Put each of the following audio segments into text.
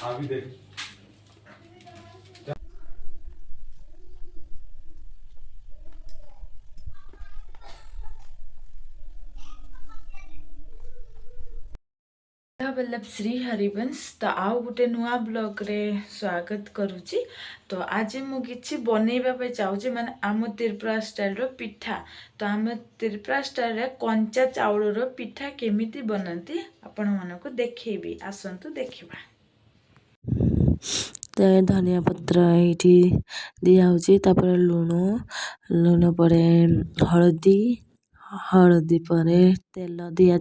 अभी देख वल्लभ श्री हरिवंश तो आउ गोटे नुआ ब्लॉग रे स्वागत करुच्ची। तो आज मुझे बनइबा चाहूँगी माने आम त्रिपुरा स्टाइल रो पिठा। तो आम त्रिपुरा स्टाइल रे कंचा चाउल रो पिठा केमिति बनती आपण मानक देखैबी, आसंतु देखिबा। धनिया पत्र ये दिया लुण पर हलदी हलदी पर तेल दिया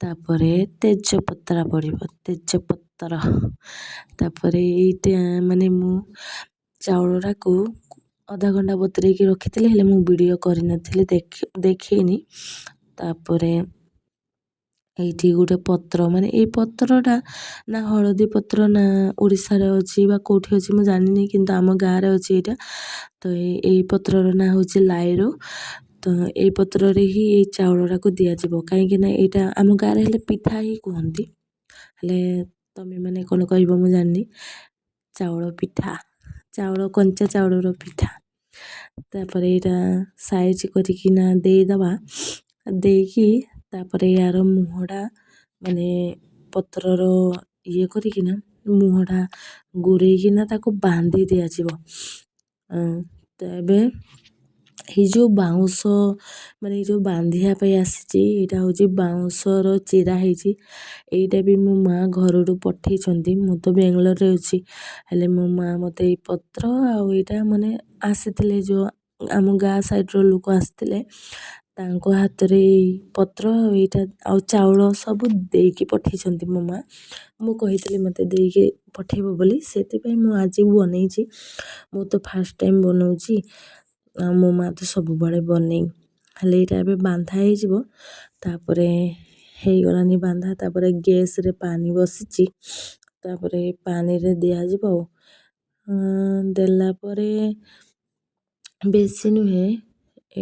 तापर तेजपत्रा पड़ो तेजपत्र तापर ये माने मु चाउलटा को अधा घंटा बतरे रखी हेले मु वीडियो करनी देखनी। तापर ये गोटे पत्र माने ये पत्रटा ना हलदी पत्र ना ओडिशा रे अछि बा कोठी अछि मु जानिनी, किंतु आम गाँ रे अछि एटा। तो ये पत्रर ना होछि लाइरो। तो ये पत्र रे ही ये चाउलटा को दिया जिवो काहेकि ना एटा आम गाँ रे हेले पिठा ही कहंती, हेले तमे माने कोन कहइबो मु जानिनी। चाउल पिठा चाउल कंचा चाउलर पिठा तापर एटा साइज करिकिना देई दबा देकी तापर यार मुहडा माने पत्रर ये करिकिना मुहडा गुरेकिना ताको बांधी दिया जिवो। तबे ये जो बाउंस माने जो बांधिया पे आसीची एटा होची बाउंसर चिरा हेची। एटा भी मो माँ घरडू पठेई छंती, मु तो बेंगलोर रे अछि हेले मो माँ मते ए पत्र आ एटा माने आसीतिले जो आम गाँ साइड रो लोक आसीतिले तांको हाथ रे पत्र एटा आ चाउल सब देकी पठेई छंती मो माँ। मु कहितले मते देके पठेइबो बोली सेति पई मु आज बनेइची। मु तो फर्स्ट टाइम बनौची मो माँ तो सब बळे बनेई हेले एटा बे बांधा हे जिवो। तापरे हेई गलानी बांधा तापरे गैस रे पानी बसिची तापरे पानी रे दिया जिवो। देला परे बेसी नुहे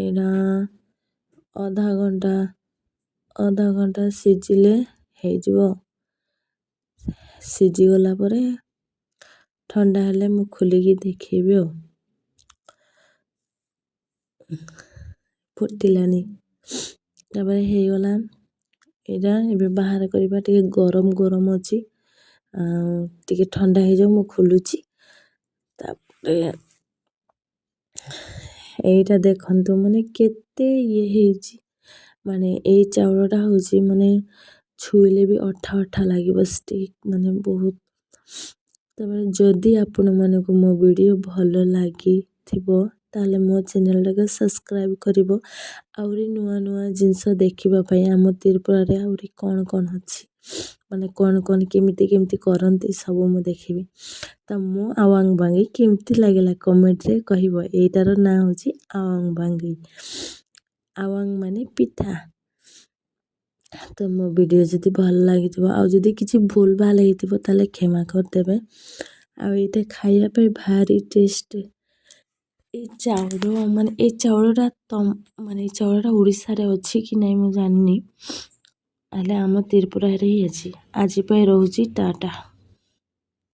एना आधा घंटा सिजिले हे जिवो। सिजी गला परे ठंडा हेले मु खोलिकी देखिबी ओ फुटिलानी तापरे हे गला एटा एबे बाहर करबा टिके गरम गरम अछि टिके ठंडा हे जाऊ मु खोलुची। तापरे एटा देखंतु माने केते ये हेची माने ए चाउलटा होची माने छुइले भी अठा अठा लागिबो स्टिक माने बहुत। तापरे जदि आपण मानकु मो वीडियो भलो लागी थिबो ताले मो चैनल टाके सब्सक्राइब करिवो आउरी नुआ नुआ जिंस देखिबा पई आम त्रिपुरा रे आउरी कोन कोन अछि माने कोन कोन केमिति केमिति करंती सब मु देखिबी। त मु आवांग बांगी केमिति लागेला कमेंट रे कहिबो। एटार ना होची आवांग बांगी, आवांग माने पिठा। तो मो वीडियो जदि भल लागिथिबो आ जदि किछि भूल भाल हेतिबो ताले क्षमा कर देबे। आ एटा खाइया पे भारी टेस्ट ए चाउल माने ए चाउलटा माने ए चाउलटा ओडिशा रे अछि कि नै मु जानिनी, हेले आम त्रिपुरा रे ही अछि। आज पे रहूची टाटा।